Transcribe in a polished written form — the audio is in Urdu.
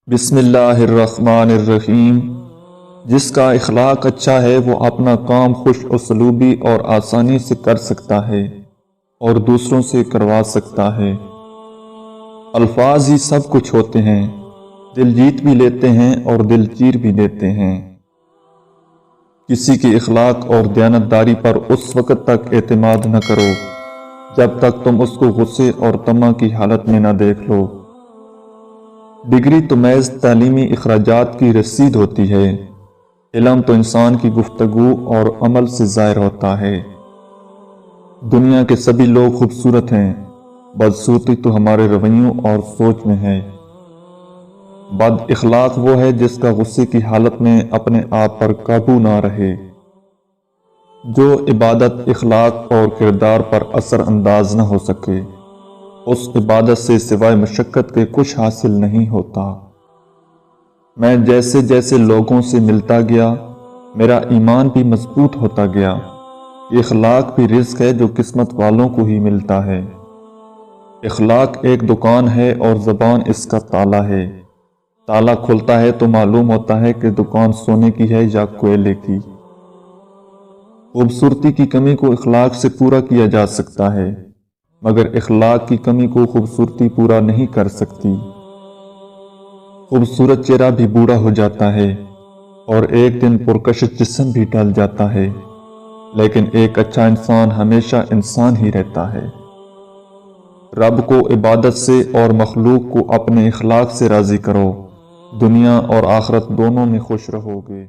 بسم اللہ الرحمن الرحیم۔ جس کا اخلاق اچھا ہے وہ اپنا کام خوش اسلوبی اور آسانی سے کر سکتا ہے اور دوسروں سے کروا سکتا ہے۔ الفاظ ہی سب کچھ ہوتے ہیں، دل جیت بھی لیتے ہیں اور دل چیر بھی دیتے ہیں۔ کسی کی اخلاق اور دیانتداری پر اس وقت تک اعتماد نہ کرو جب تک تم اس کو غصے اور طمع کی حالت میں نہ دیکھ لو۔ ڈگری تو محض تعلیمی اخراجات کی رسید ہوتی ہے، علم تو انسان کی گفتگو اور عمل سے ظاہر ہوتا ہے۔ دنیا کے سبھی لوگ خوبصورت ہیں، بدصورتی تو ہمارے رویوں اور سوچ میں ہے۔ بد اخلاق وہ ہے جس کا غصے کی حالت میں اپنے آپ پر قابو نہ رہے۔ جو عبادت اخلاق اور کردار پر اثر انداز نہ ہو سکے، اس عبادت سے سوائے مشقت کے کچھ حاصل نہیں ہوتا۔ میں جیسے جیسے لوگوں سے ملتا گیا، میرا ایمان بھی مضبوط ہوتا گیا۔ اخلاق بھی رزق ہے جو قسمت والوں کو ہی ملتا ہے۔ اخلاق ایک دکان ہے اور زبان اس کا تالا ہے۔ تالا کھلتا ہے تو معلوم ہوتا ہے کہ دکان سونے کی ہے یا کوئلے کی۔ خوبصورتی کی کمی کو اخلاق سے پورا کیا جا سکتا ہے، مگر اخلاق کی کمی کو خوبصورتی پورا نہیں کر سکتی۔ خوبصورت چہرہ بھی بوڑھا ہو جاتا ہے اور ایک دن پرکشش جسم بھی ڈل جاتا ہے، لیکن ایک اچھا انسان ہمیشہ انسان ہی رہتا ہے۔ رب کو عبادت سے اور مخلوق کو اپنے اخلاق سے راضی کرو، دنیا اور آخرت دونوں میں خوش رہو گے۔